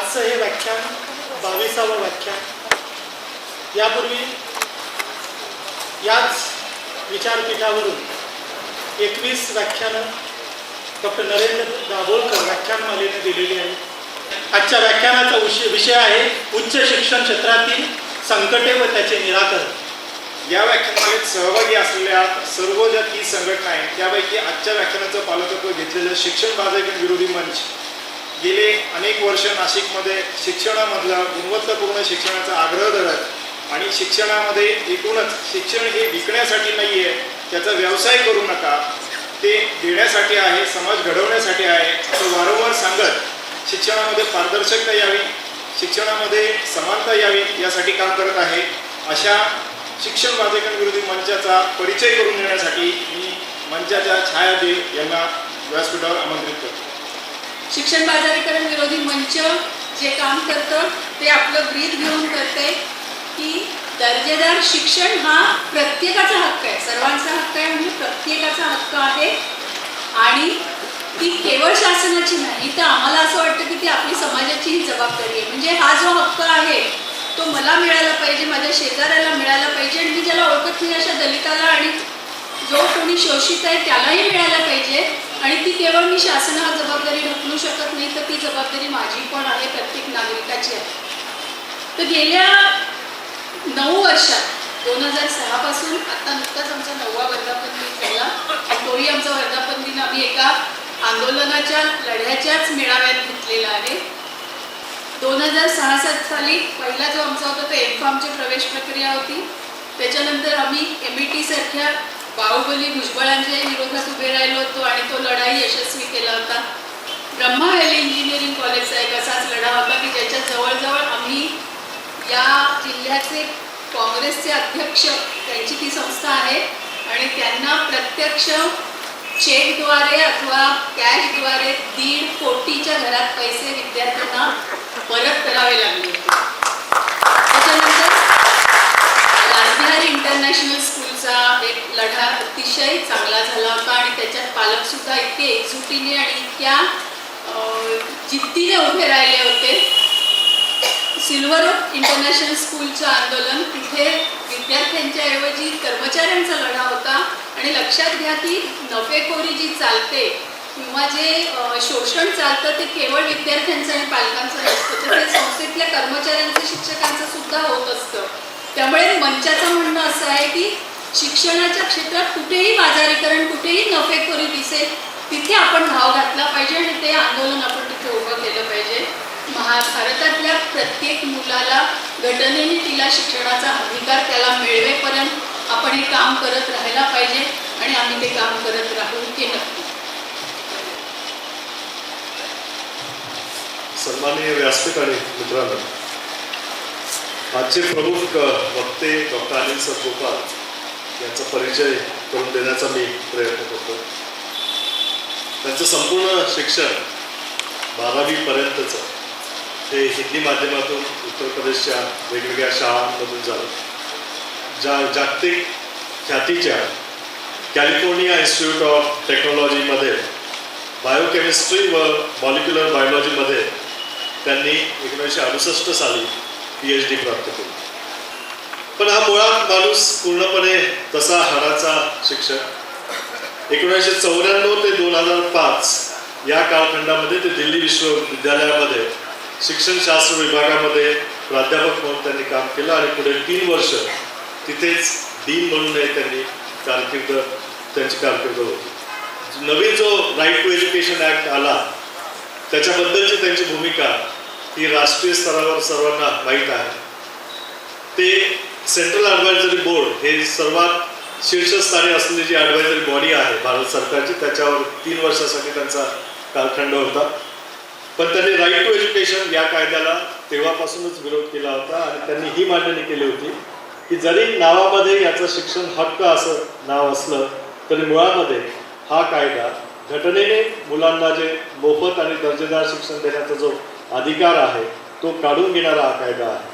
आजचं हे व्याख्यान 22वं व्याख्यान. यापूर्वी याच विचारपीठावरून 21 व्याख्यानं डॉक्टर नरेंद्र दाभोलकर व्याख्यानमालेने दिलेली आहे. आजच्या व्याख्यानाचा विषय आहे उच्च शिक्षण क्षेत्रातील संकटे व त्याचे निराकरण. या व्याख्यानमालेत सहभागी असलेल्या सर्व ज्या 30 संघटना आहेत त्यापैकी आजच्या व्याख्यानाचं पालकत्व घेतलेलं शिक्षण बाजारीकरण विरोधी मंच गेले अनेक वर्ष नाशिकमध्ये शिक्षणामधला गुणवत्तापूर्ण शिक्षणाचा आग्रह धरत आणि शिक्षणामध्ये एकूणच शिक्षण हे विकण्यासाठी नाही आहे, त्याचा व्यवसाय करू नका, ते देण्यासाठी आहे, समाज घडवण्यासाठी आहे असं वारंवार सांगत शिक्षणामध्ये पारदर्शकता यावी, शिक्षणामध्ये समानता यावी यासाठी काम करत आहे. अशा शिक्षण बाजारीकरण विरोधी मंचाचा परिचय करून देण्यासाठी मी मंचाच्या छायादेव यांना व्यासपीठावर आमंत्रित करतो. शिक्षण बाजारीकरण विरोधी मंच जे काम करतं ते आपलं ब्रीद घेऊन करते की दर्जेदार शिक्षण हा प्रत्येकाचा हक्क आहे, सर्वांचा हक्क आहे, म्हणजे प्रत्येकाचा हक्क आहे आणि ती केवळ शासनाची नाही तर आम्हाला असं वाटतं की ती आपली समाजाचीही जबाबदारी आहे. म्हणजे हा जो हक्क आहे तो मला मिळाला पाहिजे, माझ्या शेजाऱ्याला मिळाला पाहिजे आणि मी ज्याला ओळखत नाही अशा दलिताला आणि जो कोणी शोषित आहे त्यालाही मिळायला पाहिजे. आणि ती केवळ मी शासनावर जबाबदारी ढकलू शकत नाही तर ती जबाबदारी माझी पण आहे, प्रत्येक नागरिकाची आहे. तर गेल्या 9 वर्षात 2006 पासून आता नुकताच आमचा 9वा वर्धापन दिन झाला आणि तोही आमचा वर्धापन दिन आम्ही एका आंदोलनाच्या लढ्याच्याच मेळाव्यात घेतलेला आहे. 2006-07 साली पहिला जो आमचा होता तो एमफार्मची प्रवेश प्रक्रिया होती. त्याच्यानंतर आम्ही MET सारख्या बाहुबली भुजबळांच्या विरोधात उभे राहिलो होतो आणि तो लढाई यशस्वी केला होता. ब्रह्मा व्हॅली इंजिनिअरिंग कॉलेजचा एक असाच लढा होता की ज्याच्या जवळजवळ आम्ही या जिल्ह्याचे काँग्रेसचे अध्यक्ष त्यांची ती संस्था आहे आणि त्यांना प्रत्यक्ष चेकद्वारे अथवा कॅशद्वारे 1.5 कोटीच्या घरात पैसे विद्यार्थ्यांना परत करावे लागले. त्याच्यानंतर राजबिहारी इंटरनॅशनल स्कूलचा एक लढा अतिशय चांगला झाला होता आणि त्याच्यात पालकसुद्धा इतके एकजुटीने आणि इतक्या जिद्दीने उभे राहिले होते. सिल्वर ओक इंटरनॅशनल स्कूलचं आंदोलन तिथे विद्यार्थ्यांच्या ऐवजी कर्मचाऱ्यांचा लढा होता आणि लक्षात घ्या की नफेखोरी जी चालते किंवा जे शोषण चालतं ते केवळ विद्यार्थ्यांचं आणि पालकांचं नसतं तर ते संस्थेतल्या कर्मचाऱ्यांचं शिक्षकांचं सुद्धा होत असतं. त्यामुळे मंचाचं म्हणणं असं आहे की शिक्षणाच्या क्षेत्रात कुठेही बाजारीकरण कुठेही नफेखोरी दिसेल तिथे आपण धाव घातला पाहिजे आणि ते आंदोलन आपण तिथे उभं केलं पाहिजे. भारतातल्या प्रत्येक मुलाला घटनेने तिला शिक्षणाचा अधिकार त्याला मिळवेपर्यंत आपण हे काम करत राहायला पाहिजे आणि आम्ही ते काम करत राहू की नक्की. सन्माननीय व्यासपीठ आणि मित्रांनो, आजचे प्रमुख वक्ते डॉक्टर अनिल सरपोपाल यांचा परिचय करून देण्याचा मी प्रयत्न करतो. त्यांचं संपूर्ण शिक्षण 12वी पर्यंतचं ते हिंदी माध्यमातून उत्तर प्रदेशच्या वेगवेगळ्या शाळांमधून झालं. जागतिक ख्यातीच्या कॅलिफोर्निया इन्स्टिट्यूट ऑफ टेक्नॉलॉजीमध्ये बायोकेमिस्ट्री व मॉलिक्युलर बायोलॉजीमध्ये त्यांनी 1968 साली PhD प्राप्त केली. पण हा मुळात माणूस पूर्णपणे तसा हाडाचा शिक्षक. 1994 ते 2005 या कालखंडामध्ये ते दिल्ली विश्वविद्यालयामध्ये शिक्षणशास्त्र विभागामध्ये प्राध्यापक म्हणून त्यांनी काम केलं आणि पुढे 3 वर्ष तिथेच डीन म्हणून त्यांनी त्यांची कारकीर्द होती. नवीन जो राईट टू एज्युकेशन ॲक्ट आला त्याच्याबद्दलची त्यांची भूमिका ही राष्ट्रीय स्तरावर सर्वांना माहीत आहे. ते सेंट्रल ॲडव्हायझरी बोर्ड हे सर्वात शीर्षस्थानी असलेली जी ॲडव्हायझरी बॉडी आहे भारत सरकारची त्याच्यावर 3 वर्षासाठी त्यांचा कालखंड होता. पण त्यांनी राईट टू एज्युकेशन या कायद्याला तेव्हापासूनच विरोध केला होता आणि त्यांनी ही मांडणी केली होती की जरी नावामध्ये याचं शिक्षण हक्क असं नाव असलं तरी मुळामध्ये हा कायदा घटनेने मुलांना जे मोफत आणि दर्जेदार शिक्षण देण्याचा जो अधिकार आहे तो काढून घेणारा हा कायदा आहे.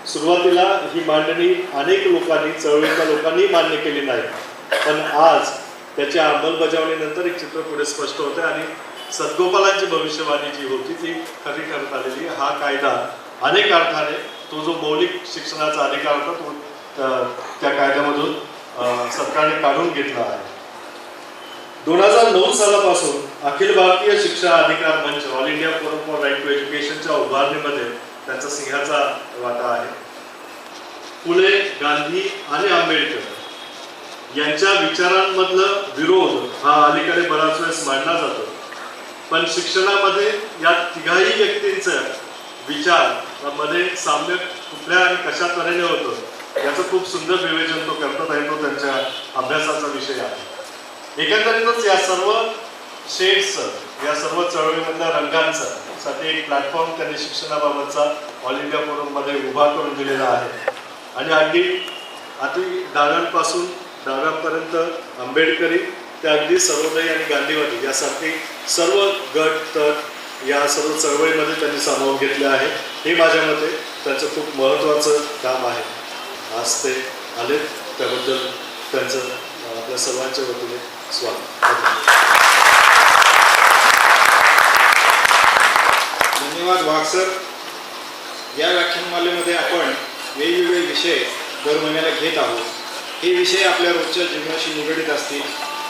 सुरुवातीला ही मांडणी अनेक लोकांनी चळवळीच्या लोकांनी मान्य केली नाही, पण आज त्याच्या अंमलबजावणीनंतर एक चित्र पुढे स्पष्ट होतं आणि सद्गोपालांची भविष्यवाणी जी होती ती खरी ठरत आलेली आहे. हा कायदा अनेक अर्थाने तो जो मौलिक शिक्षणाचा अधिकार होता तो त्या कायद्यामधून सरकारने काढून घेतला आहे. 2009 सालापासून Akhil Bharatiya Shiksha Adhikar Manch all India forum for right to एज्युकेशनच्या उभारणीमध्ये त्यांचा सिंहाचा वाटा आहे. फुले, गांधी आणि आंबेडकर यांच्या विचारांमधलं विरोध हा अलीकडे बराच वेळेस मांडला जातो, पण शिक्षणामध्ये या तिघाही व्यक्तींचं विचारामध्ये साम्य कुठल्या आणि कशा तऱ्हेने होतं याचं खूप सुंदर विवेचन तो करतात आहे. तो त्यांच्या अभ्यासाचा विषय आहे. एकंदरीतच या सर्व शेड्सचं, या सर्व चळवळीमधल्या रंगांचं साठी एक प्लॅटफॉर्म त्यांनी शिक्षणाबाबतचा ऑल इंडिया फोरममध्ये उभा करून दिलेला आहे. आणि अगदी डाव्यांपासून डाव्यापर्यंत आंबेडकरी ते अगदी सर्वोदयी आणि गांधीवादी यासारखे सर्व गट तट या सर्व चळवळीमध्ये त्यांनी सामावून घेतले आहे. हे माझ्या मते त्यांचं खूप महत्त्वाचं काम आहे. आज ते आले त्याबद्दल त्यांचं आपल्या सर्वांच्या वतीने स्वागत. धन्यवाद वाघ सर. या व्याख्यानमालेमध्ये आपण वेगवेगळे विषय दर महिन्याला घेत आहोत. हे विषय आपल्या रोजच्या जीवनाशी निगडीत असतील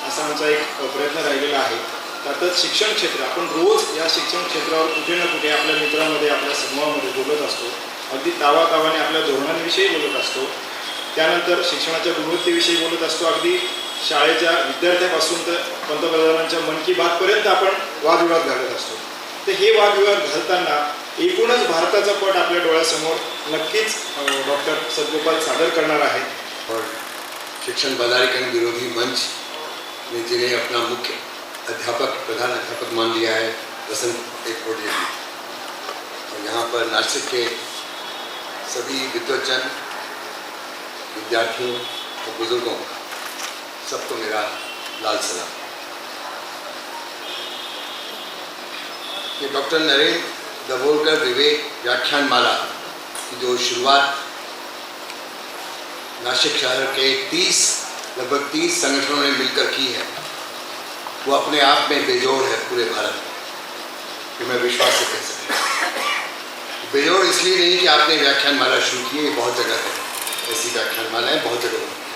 असा आमचा एक प्रयत्न राहिलेला आहे. त्यातच शिक्षण क्षेत्र, आपण रोज या शिक्षण क्षेत्रावर कुठे ना कुठे आपल्या मित्रांमध्ये, आपल्या समूहामध्ये बोलत असतो. अगदी तावातावाने आपल्या धोरणांविषयी बोलत असतो. त्यानंतर शिक्षणाच्या गुणवत्तेविषयी बोलत असतो. अगदी शाळेच्या विद्यार्थ्यापासून तर पंतप्रधानांच्या मन की बातपर्यंत आपण वादविवाद घालत असतो. तर हे वादविवाद घालताना एकूणच भारताचा पट आपल्या डोळ्यासमोर नक्कीच डॉक्टर सद्गोपाल सादर करणार आहेत. और शिक्षण बाजारीकरण विरोधी मंच ने जिन्हें अपना मुख्य अध्यापक, प्रधान अध्यापक मान लिया है, वसंत एकबोटे जी, और यहाँ पर नासिक के सभी विद्वज्जन, विद्यार्थियों और बुजुर्गों, सबको मेरा लाल सलाम. ये डॉक्टर नरेंद्र दाभोलकर विवेक व्याख्यान माला की जो शुरुआत नासिक शहर के लगभग 30 संगठनों ने मिलकर की है, वो अपने आप में बेजोड़ है पूरे भारत में, कि मैं विश्वास से कह सकता हूँ. बेजोड़ इसलिए नहीं कि आपने व्याख्यान माला शुरू की है, ये बहुत जगह है, ऐसी व्याख्यान मालाएँ बहुत जगह होती है,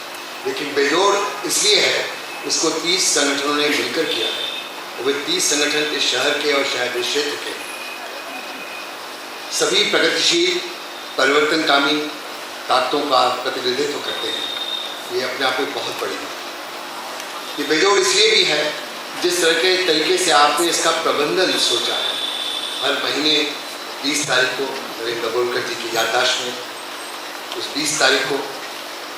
लेकिन बेजोड़ इसलिए है उसको 30 संगठनों ने मिलकर किया है. वे 30 संगठन इस शहर के और शायद इस क्षेत्र के सभी प्रगतिशील, परिवर्तनकामी ताकतों का प्रतिनिधित्व करते हैं. ये अपने आप में बहुत बड़ी है. ये बेजोड़ इसलिए भी है जिस तरह के तरीके से आपने इसका प्रबंधन सोचा है. हर महीने 20 तारीख को नरेंद्र दाभोलकर जी की याददाश्त में उस 20 तारीख को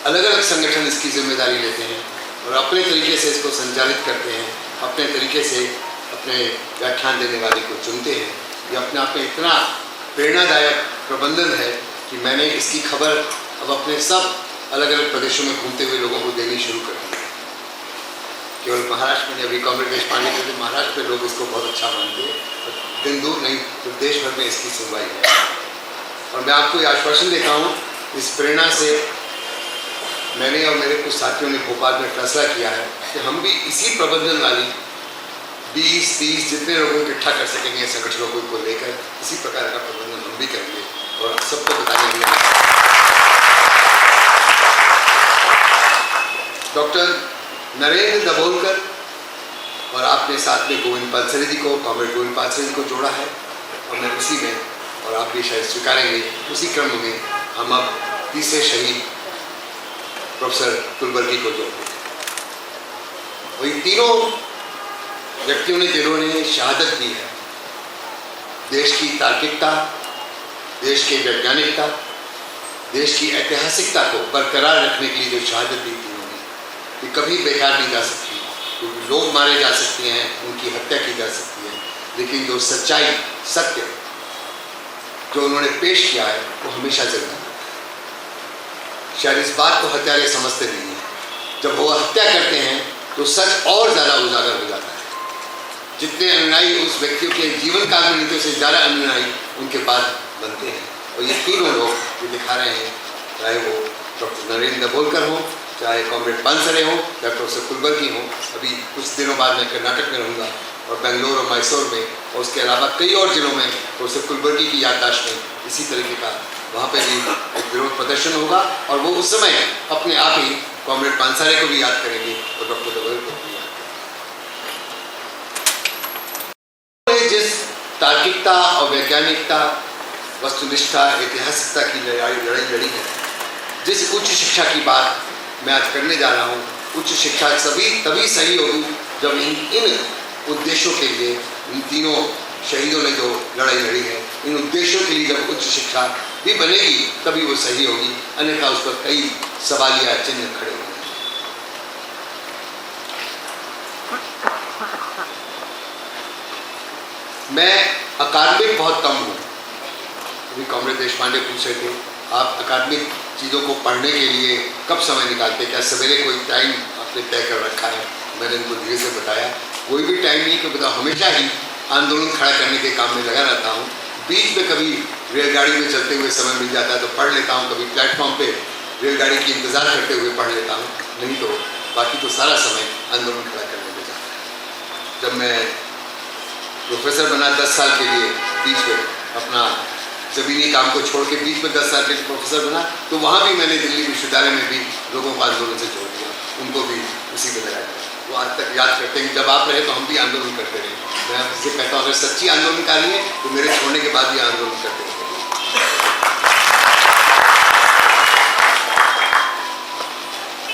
अलग अलग संगठन इसकी जिम्मेदारी लेते हैं और अपने तरीके से इसको संचालित करते हैं, अपने तरीके से अपने व्याख्यान देने वाले को चुनते हैं. ये अपने आप में इतना प्रेरणादायक प्रबंधन है कि मैंने इसकी खबर अब अपने सब अलग अलग प्रदेशों में घूमते हुए लोगों को देनी शुरू कर दी. केवल महाराष्ट्र में अभी कॉमरेड देशपांडे के महाराष्ट्र में लोग इसको बहुत अच्छा मानते हैं, दिन दूर नहीं तो देश भर में इसकी सुनवाई है. और मैं आपको ये आश्वासन देता हूँ, इस प्रेरणा से मैंने और मेरे कुछ साथियों ने भोपाल में फैसला किया है कि हम भी इसी प्रबंधन वाली 20-30 जितने लोगों को इकट्ठा कर सकेंगे संगठनों को लेकर इसी प्रकार का प्रबंधन हम भी करेंगे और सबको बताएंगे. डॉक्टर नरेंद्र दाभोलकर और आपने साथ में गोविंद पालसरे जी को, कॉमरेड गोविंद पालसरे जी को जोड़ा है और मैं उसी में, और आप भी शायद स्वीकारेंगे, उसी क्रम में हम अब तीसरे शहीद प्रोफेसर कुलबर्गी को जोड़ते हैं. और ये तीनों व्यक्तियों ने जिन्होंने शहादत दी है, देश की तार्किकता, देश की वैज्ञानिकता, देश की ऐतिहासिकता को बरकरार रखने के लिए जो शहादत दी थी उन्होंने, ये कभी बेकार नहीं जा सकती. क्योंकि लोग मारे जा सकते हैं, उनकी हत्या की जा सकती है, लेकिन जो सच्चाई, सत्य जो उन्होंने पेश किया है वो हमेशा जिंदा है. शायद इस बात को हत्यारे समझते नहीं हैं. जब वो हत्या करते हैं तो सच और ज़्यादा उजागर हो जाता है. जितने अनुयायी उस व्यक्ति के जीवन काल में नीति से ज़्यादा अनुयायी उनके बाद बनते हैं. और ये तीनों लोग जो दिखा रहे हैं, चाहे वो डॉक्टर नरेंद्र दाभोलकर हो, चाहे कॉमरेड पालसरे हो, चाहे प्रोफेसर कुलबर्गी हो. अभी कुछ दिनों बाद मैं कर्नाटक में रहूँगा और बेंगलोर और मैसूर में और उसके अलावा कई और जिलों में प्रोफेसर कुलबर्गी की याददाश्त में इसी तरीके का वहाँ पे भी एक विरोध प्रदर्शन होगा और वो उस समय अपने आप ही कॉमरेड पानसारे को भी याद करेंगे और डॉक्टर दवेल को भी याद करेंगे। जिस तार्किकता और वैज्ञानिकता, वस्तुनिष्ठा, ऐतिहासिकता की लड़ाई लड़ी है, जिस उच्च शिक्षा की बात मैं आज करने जा रहा हूँ, उच्च शिक्षा तभी सही होगी जब इन उद्देश्यों के लिए, इन तीनों शहीदों ने जो लड़ाई लड़ी है, इन उद्देश्यों के लिए जब उच्च शिक्षा भी बनेगी तभी वो सही होगी, अन्यथा उस पर कई सवालिया चिन्ह खड़े होंगे। मैं अकादमिक बहुत कम हूँ। अभी कॉमरेड देशपांडे पूछ रहे थे आप अकादमिक चीज़ों को पढ़ने के लिए कब समय निकालते, क्या सवेरे कोई टाइम आपने तय कर रखा है? मैंने उनको धीरे से बताया कोई भी टाइम नहीं, क्योंकि हमेशा ही आंदोलन खड़ा करने के काम में लगा रहता हूँ। बीच में कभी रेलगाड़ी में चलते हुए समय मिल जाता है तो पढ़ लेता हूँ, कभी प्लेटफॉर्म पे रेलगाड़ी की इंतज़ार करते हुए पढ़ लेता हूँ, नहीं तो बाकी तो सारा समय आंदोलन खड़ा करने में जाता है। जब मैं प्रोफेसर बना 10 साल के लिए, बीच में अपना ज़मीनी काम को छोड़ के बीच में 10 साल के प्रोफेसर बना, तो वहाँ भी मैंने दिल्ली विश्वविद्यालय में भी लोगों को आंदोलन से जोड़ दिया, उनको भी उसी में लगाया। वो आज तक याद करते हैं जब आप रहे तो हम भी आंदोलन करते रहे। मैं आपसे कहता हूँ अगर सच्ची आंदोलनकारी है तो मेरे छोड़ने के बाद भी आंदोलन करते रहे।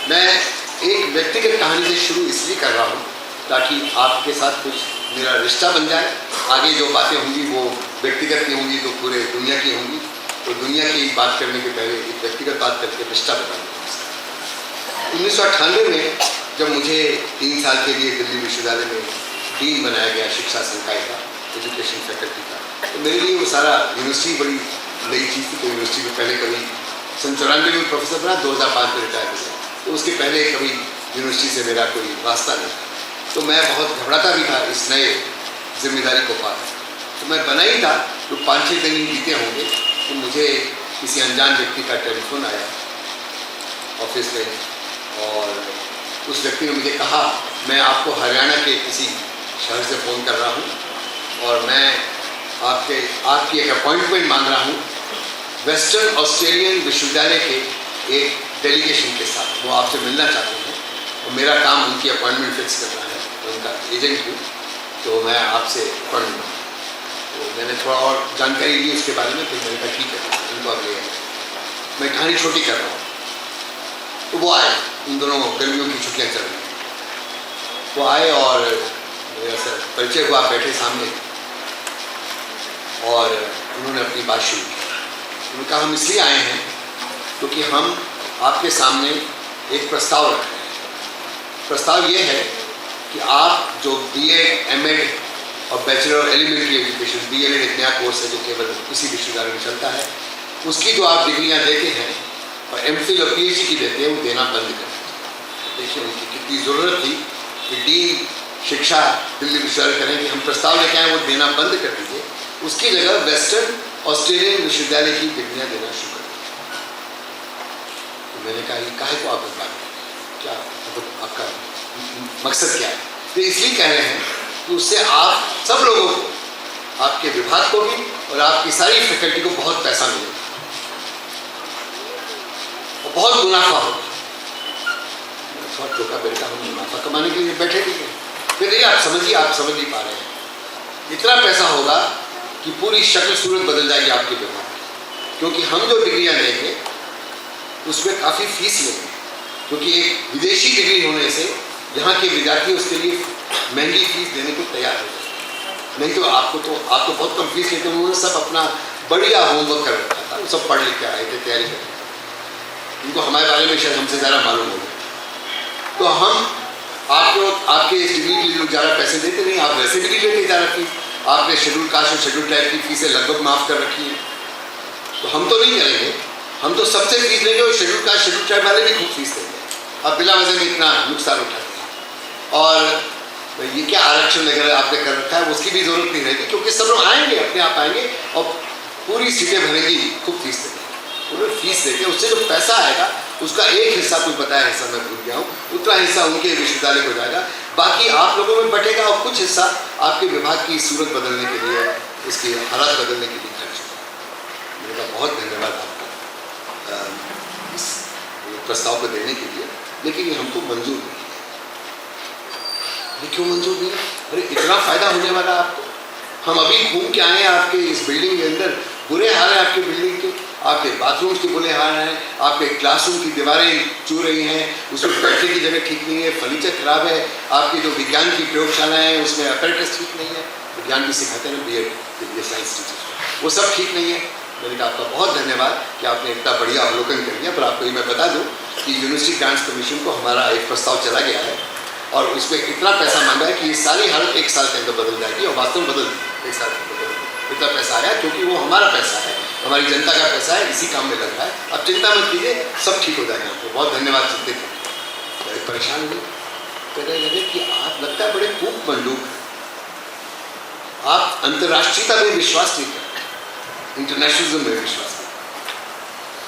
मैं एक व्यक्तिगत कहानी से शुरू इसलिए कर रहा हूँ ताकि आपके साथ कुछ मेरा रिश्ता बन जाए। आगे जो बातें होंगी वो व्यक्तिगत की होंगी तो पूरे दुनिया की होंगी, तो दुनिया की बात करने के पहले एक व्यक्तिगत बात करके रिश्ता बनाऊंगा। 1998 में जब मुझे 3 साल के लिए दिल्ली विश्वविद्यालय में डीन बनाया गया शिक्षा संकाय का, एजुकेशन फैकल्टी का, तो मेरे लिए वो सारा यूनिवर्सिटी बड़ी नई चीज़ थी। तो यूनिवर्सिटी में पहले कभी 1994 में प्रोफेसर बना, 2005 में रिटायर हो गया, तो उसके पहले कभी यूनिवर्सिटी से मेरा कोई वास्ता नहीं था। तो मैं बहुत घबराता भी था इस नए जिम्मेदारी को पाकर। तो मैं बना ही था, तो 5-6 दिन ही बीते होंगे तो मुझे किसी अनजान व्यक्ति का टेलीफोन आया ऑफिस में, और उस व्यक्ति ने मुझे कहा मैं आपको हरियाणा के किसी शहर से फ़ोन कर रहा हूँ और मैं आपकी एक अपॉइंटमेंट मांग रहा हूँ वेस्टर्न ऑस्ट्रेलियन विश्वविद्यालय के एक डेलीगेशन के साथ। वो आपसे मिलना चाहते हैं और मेरा काम उनकी अपॉइंटमेंट फिक्स करना है, उनका एजेंट हूँ, तो मैं आपसे पढ़ लूँगा। तो मैंने थोड़ा और जानकारी ली उसके बारे में, फिर मैंने कहा ठीक है उनको अब ले आए। मैं कहानी छोटी कर रहा हूँ। तो वो आए, उन दोनों गर्मियों की छुट्टियाँ चल रही थी। वो आए और मेरा सर परिचय हुआ, बैठे सामने और उन्होंने अपनी बात शुरू की। उन्होंने कहा हम इसलिए आए हैं क्योंकि हम आपके सामने एक प्रस्ताव रख रहे हैं। प्रस्ताव ये है कि आप जो BEd, M.Ed और बैचलर एलिमेंट्री एजुकेशन, BEd एक नया कोर्स है जो केवल इसी विश्वविद्यालय में चलता है, उसकी जो आप डिग्रियाँ देते हैं और M.Phil और PhD की देते हैं वो देना बंद कर दीजिए। देखिए उनकी कितनी ज़रूरत थी कि डीन शिक्षा दिल्ली विश्वविद्यालय करें कि हम प्रस्ताव लेके आए, वो देना बंद कर दीजिए, उसकी जगह वेस्टर्न ऑस्ट्रेलियन विश्वविद्यालय की डिग्रियाँ देना शुरू कर दीजिए। तो मैंने कहा ये काहे को आप बात करें, क्या मतलब आपका मकसद क्या है? तो इसलिए कह रहे हैं कि उससे आप सब लोगों को, आपके विभाग को भी और आपकी सारी फैकल्टी को बहुत पैसा मिलेगा और बहुत मुनाफा होगा। थोड़ा टोका बेटा, हम मुनाफा कमाने के लिए बैठे नहीं हैं। फिर नहीं, आप समझिए, आप समझ नहीं पा रहे हैं। इतना पैसा होगा कि पूरी शक्ल सूरत बदल जाएगी आपके विभाग की, क्योंकि हम जो डिग्रियां देंगे उसमें काफ़ी फीस लेंगे, क्योंकि एक विदेशी डिग्री होने से यहाँ के विद्यार्थी उसके लिए महंगी फीस देने को तैयार हो जाए। नहीं तो आप तो बहुत कम फीस लेते हैं। उन्होंने सब अपना बढ़िया होमवर्क कर रखा था, वो सब पढ़ लिख के आए थे, तैयारी कर, उनको हमारे बारे में शायद हमसे ज़्यादा मालूम होगा। तो हम आपके इस डिग्री के लिए लोग ज़्यादा पैसे देते नहीं, आप वैसे डिग्री लेते ज़्यादा फीस। आपने शेड्यूल कास्ट और शेड्यूल ट्राइब की फीसें लगभग माफ़ कर रखी है, तो हम तो नहीं करेंगे, हम तो सबसे फीस लेंगे और शेड्यूल कास्ट शेड्यूल ट्राइब वाले भी खूब फीस देंगे। आप बिला वजह में इतना नुकसान उठाते हैं और ये क्या आरक्षण वगैरह आपने कर रखा है उसकी भी ज़रूरत नहीं रहेगी, क्योंकि सब लोग आएंगे, अपने आप आएंगे और पूरी सीटें भरेंगी, खूब फीस देंगे। उन्हें फीस देके उससे जो पैसा आएगा उसका एक हिस्सा, कुछ बताया हिस्सा मैं भूल गया हूँ, उतना हिस्सा उनके विश्वविद्यालय को जाएगा, बाकी आप लोगों में बटेगा और कुछ कुछ हिस्सा आपके विभाग की सूरत बदलने के लिए, इसके हालात बदलने के लिए खर्च हुआ। मेरा बहुत धन्यवाद आपका इस प्रस्ताव को देने के लिए, लेकिन ये हमको मंजूर नहीं है। ये क्यों मंजूर नहीं है? अरे इतना फायदा होने वाला आपको। हम अभी घूम के आए हैं आपके इस बिल्डिंग के अंदर, बुरे हाल है आपके बिल्डिंग के, आपके बाथरूम्स के बुरे हाल हैं, आपके क्लासरूम की दीवारें चू रही हैं, उसमें बैठने की जगह ठीक नहीं है, फर्नीचर खराब है, आपकी जो विज्ञान की प्रयोगशालाएँ हैं उसमें अपैरेटस ठीक नहीं है, विज्ञान भी सिखाते हैं BEd के लिए साइंस टीचर, वो सब ठीक नहीं है। मैंने कहा आपका बहुत धन्यवाद कि आपने इतना बढ़िया अवलोकन कर लिया। पर आपको ये मैं बता दूँ कि यूनिवर्सिटी ग्रांट्स कमीशन को हमारा एक प्रस्ताव चला गया है और उसमें इतना पैसा मांगा है कि ये सारी हालत 1 साल के अंदर बदल जाएगी, और वास्तव में बदल 1 साल के अंदर बदल। इतना पैसा आया क्योंकि वो हमारा पैसा है, हमारी जनता का पैसा है, इसी काम में लग रहा है। अब चिंता मत कीजिए, सब ठीक हो जाएगा। आपको बहुत धन्यवाद। चिंतित हैं, परेशान हुए, कहने लगे कि आप लगता है बड़े कूप मंडूक, आप अंतर्राष्ट्रीयता में विश्वास नहीं करते, इंटरनेशनलिज्म में विश्वास नहीं।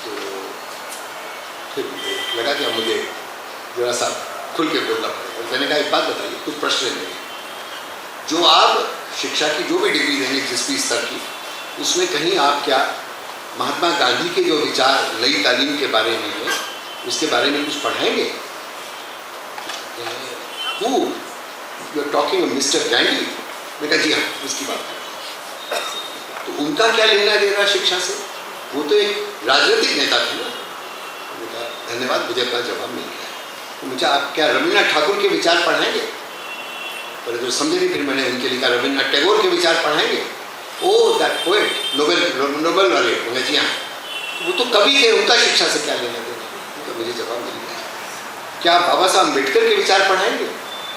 तो फिर लगा कि अब मुझे जरा सा खुल के बोलना पड़ेगा। मैंने कहा एक बात बताइए, कुछ प्रश्न नहीं, जो आप शिक्षा की जो भी डिग्री देंगे जिस भी स्तर की, उसमें कहीं आप क्या महात्मा गांधी के जो विचार नई तालीम के बारे में है उसके बारे में कुछ पढ़ाएंगे? Who? You are talking of Mr. Gandhi? मैं कहा जी हाँ, उसकी बात है। तो उनका क्या लेना देना शिक्षा से? वो तो एक राजनीतिक नेता थे ना। मैंने कहा धन्यवाद, मुझे अपना जवाब मिल गया। तो मुझे आप क्या रविन्द्रनाथ ठाकुर के विचार पढ़ाएंगे? पर जो समझे नहीं, फिर मैंने उनके लिखा रविन्द्रनाथ टैगोर के विचार पढ़ाएंगे? Oh that poet, Nobel laureate. मैंने जी हाँ, वो तो कवि थे, उनका शिक्षा से क्या लेना देना? तो मुझे जवाब मिल गया। क्या बाबा साहब अम्बेडकर के विचार पढ़ाएंगे?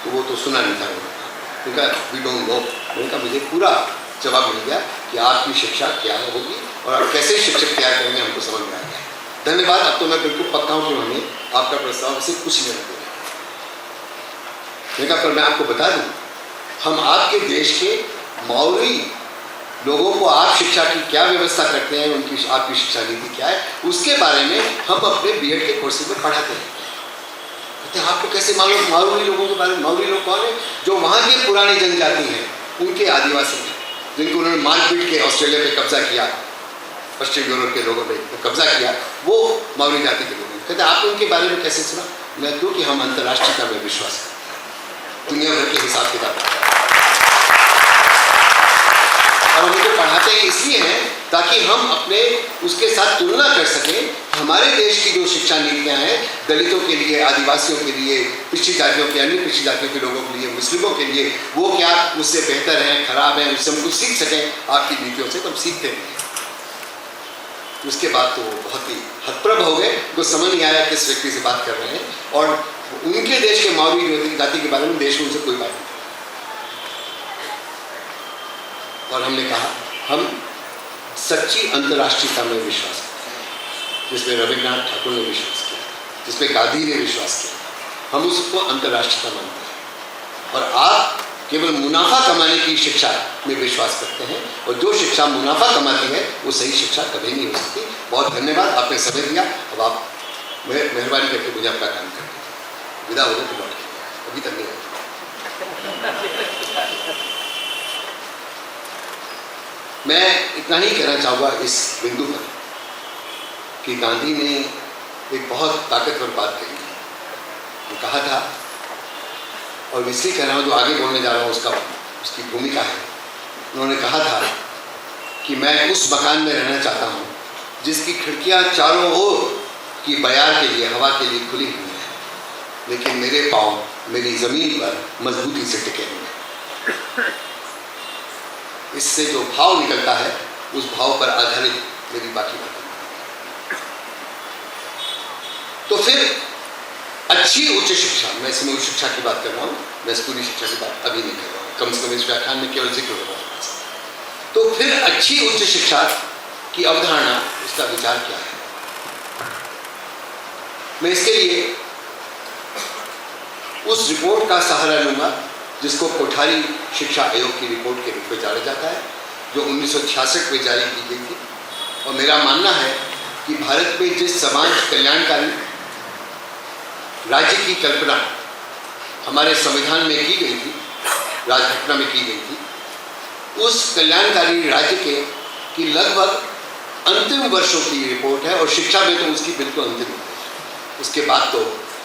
तो वो तो सुना नहीं था उनका, वी डोंट नो। उनका मुझे पूरा जवाब मिल गया कि आपकी शिक्षा क्या होगी और आप कैसे शिक्षक तैयार करेंगे, हमको समझ में आ गया। धन्यवाद। अब तो मैं बिल्कुल पक्का हूँ कि हमें आपका प्रस्ताव से कुछ लेना देना। देखा, पर मैं आपको बता दूँ, हम आपके देश के मौरी लोगों को आप शिक्षा की क्या व्यवस्था करते हैं, उनकी आपकी शिक्षा नीति क्या है, उसके बारे में हम अपने BEd के कोर्स में पढ़ाते हैं। कहते हैं आपको कैसे मालूम मौरी लोगों के बारे में? मौरी लोग कौन है? जो वहाँ के पुरानी जनजाति हैं, उनके आदिवासी हैं, जिनको उन्होंने मारपीट के ऑस्ट्रेलिया पे कब्जा किया, पश्चिम यूरोप के लोगों पे कब्जा किया, वो मौरी जाति के लोग हैं। कहते हैं आप उनके बारे में कैसे सुना? मैं क्योंकि हम अंतर्राष्ट्रीयता में विश्वास करते हैं, दुनिया भर के हिसाब किताब, और हम उनको पढ़ाते हैं इसलिए हैं ताकि हम अपने उसके साथ तुलना कर सकें। हमारे देश की जो शिक्षा नीतियाँ हैं दलितों के लिए, आदिवासियों के लिए, पिछड़ी जातियों के, अन्य पिछड़ी जातियों के लोगों के लिए, मुस्लिमों के लिए, वो क्या उससे बेहतर हैं, खराब हैं, उससे हम कुछ सीख सकें आपकी नीतियों से। तो हम सीखते नहीं। उसके बाद तो बहुत ही हतप्रभ हो गए, कुछ समझ नहीं आया किस व्यक्ति से बात कर रहे हैं, और उनके देश के मौरी जाति के बारे में देश में उनसे कोई बात नहीं। और हमने कहा हम सच्ची अंतर्राष्ट्रीयता में विश्वास करते हैं, जिसमें रविन्द्रनाथ ठाकुर ने विश्वास किया, जिसमें गांधी ने विश्वास किया, हम उसको अंतर्राष्ट्रीयता मानते हैं। और आप केवल मुनाफा कमाने की शिक्षा में विश्वास करते हैं, और जो शिक्षा मुनाफा कमाती है वो सही शिक्षा कभी नहीं हो सकती। बहुत धन्यवाद, आपने समय दिया। अब आप मेहरबानी करके मुझे अपना काम करें। विदा हो गए तो लौट अभी तक नहीं आया। मैं इतना ही कहना चाहूँगा इस बिंदु पर कि गांधी ने एक बहुत ताकतवर बात कही। वो कहा था, और इसलिए कह रहा हूँ जो आगे बोलने जा रहा हूँ उसकी भूमिका है। उन्होंने कहा था कि मैं उस मकान में रहना चाहता हूँ जिसकी खिड़कियाँ चारों ओर की बयार के लिए, हवा के लिए खुली हुई हैं, लेकिन मेरे पाँव मेरी ज़मीन पर मजबूती से टिके हुए। इससे जो भाव निकलता है उस भाव पर आधारित मेरी बाकी बातें। तो फिर अच्छी उच्च शिक्षा, मैं इसमें उच्च शिक्षा की बात कर रहा हूँ, मैं स्कूली शिक्षा की बात अभी नहीं कर रहा हूँ, कम से कम इस व्याख्यान में केवल जिक्र हो रहा है। तो फिर अच्छी उच्च शिक्षा की अवधारणा, उसका विचार क्या है? मैं इसके लिए उस रिपोर्ट का सहारा लूंगा जिसको कोठारी शिक्षा आयोग की रिपोर्ट के रूप में जाना जाता है, जो 1966 में जारी की गई थी। और मेरा मानना है कि भारत में जिस समाज कल्याणकारी राज्य की कल्पना हमारे संविधान में की गई थी, राजघटना में की गई थी, उस कल्याणकारी राज्य की लगभग अंतिम वर्षों की रिपोर्ट है, और शिक्षा में तो उसकी बिल्कुल अंतिम है। उसके बाद तो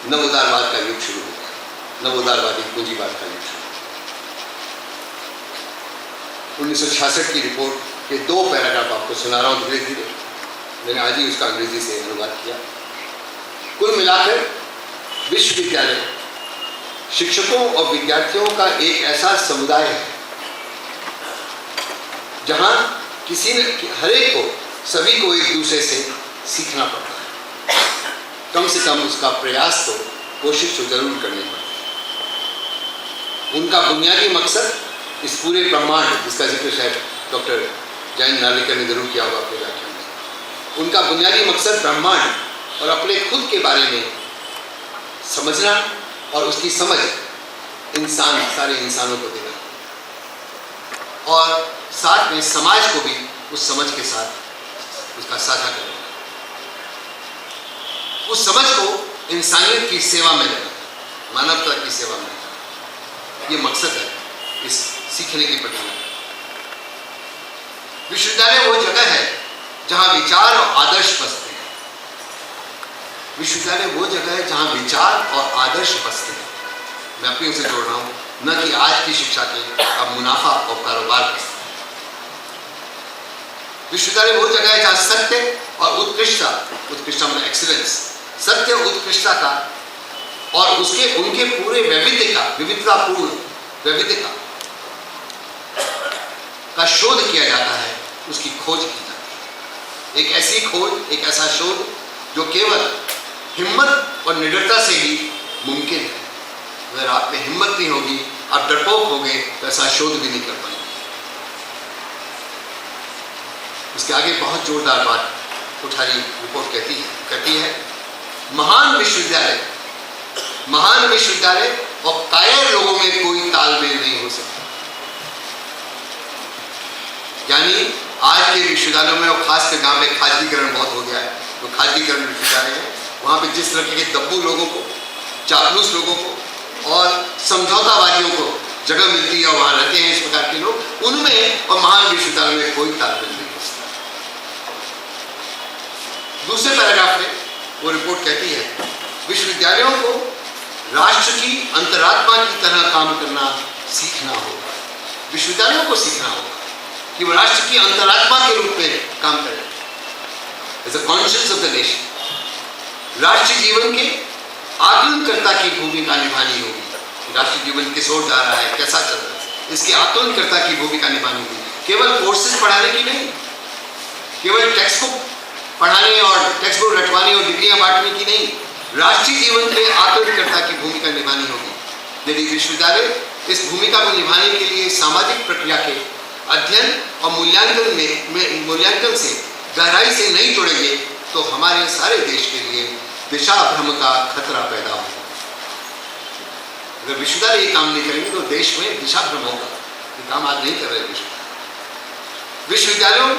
नव उदारवाद का युग शुरू हो गया, नव उदारवादी पूंजीवाद का युग शुरू। 1966 की रिपोर्ट के 2 पैराग्राफ आपको सुना रहा हूँ धीरे धीरे। मैंने आज ही उसका अंग्रेजी से अनुवाद किया। कुल मिलाकर विश्वविद्यालय शिक्षकों और विद्यार्थियों का एक ऐसा समुदाय है जहां हर एक को, सभी को एक दूसरे से सीखना पड़ता है। कम से कम उसका प्रयास तो, कोशिश तो जरूर करनी पड़ती है। उनका बुनियादी मकसद इस पूरे ब्रह्मांड, जिसका जिक्र शायद डॉक्टर जयंत नार्लिकर ने जरूर किया होगा अपने व्याख्यान में, उनका बुनियादी मकसद ब्रह्मांड और अपने खुद के बारे में समझना और उसकी समझ सारे इंसानों को देना, और साथ में समाज को भी उस समझ के साथ उसका साझा करना, उस समझ को इंसानियत की सेवा में लगाना, मानवता की सेवा में लगाना। ये मकसद है इस सीखने की प्रक्रिया। विश्वविद्यालय वो जगह है जहां विचार और आदर्श बसते हैं। विश्वविद्यालय वो जगह है जहां विचार और आदर्श बसते हैं। मैं अपने उसे जोड़ रहा हूं, न कि आज की शिक्षा के अब मुनाफा और कारोबार के साथ। विश्वविद्यालय वो जगह है जहां सत्य और उत्कृष्टता मतलब एक्सीलेंस, सत्य उत्कृष्टता का और उनके पूरे विविधतापूर्ण वैविध्य का शोध किया जाता है, उसकी खोज की जाती है। एक ऐसी खोज, एक ऐसा शोध जो केवल हिम्मत और निडरता से ही मुमकिन है। अगर आप में हिम्मत नहीं होगी, आप डरपोक होंगे, तो ऐसा शोध भी नहीं कर पाएंगे। इसके आगे बहुत जोरदार बात कोठारी रिपोर्ट कहती है महान विश्वविद्यालय और कायर लोगों में कोई तालमेल नहीं हो सकता। यानी आज के विश्वविद्यालयों में, और खासकर जहाँ पे खाजगीकरण बहुत हो गया है, तो खाजगीकरण विश्वविद्यालय है, वहाँ पे जिस तरह के दब्बू लोगों को, चापलूस लोगों को और समझौतावादियों को जगह मिलती है और वहाँ रहते हैं इस प्रकार के लोग, उनमें और महान विश्वविद्यालय में कोई तालमेल नहीं हो सकता। दूसरे पैराग्राफ में वो रिपोर्ट कहती है विश्वविद्यालयों को राष्ट्र की अंतरात्मा की तरह काम करना सीखना होगा। विश्वविद्यालयों को सीखना होगा कि वो राष्ट्र की अंतरात्मा के रूप में काम करें, as a conscious of the nation. राष्ट्रीय जीवन के आकलनकर्ता की भूमिका निभानी होगी। राष्ट्रीय जीवन किस ओर जा रहा है, कैसा चल रहा है, इसके आकलनकर्ता की भूमिका निभानी होगी। केवल कोर्सेज पढ़ाने की नहीं, केवल टेक्स्ट बुक पढ़ाने और टेक्स्ट बुक रटवाने और डिग्रियां बांटने की नहीं, राष्ट्रीय जीवन के आकलनकर्ता की भूमिका निभानी होगी। यदि विश्वविद्यालय इस भूमिका को निभाने के लिए सामाजिक प्रक्रिया के अध्ययन और मूल्यांकन से गहराई से नहीं जुड़ेंगे, तो हमारे सारे देश के लिए दिशा भ्रम का खतरा पैदा होगा। अगर विश्वविद्यालय ये काम नहीं करेंगे तो देश में दिशा भ्रम होगा। ये काम आज नहीं कर रहे विश्वविद्यालयों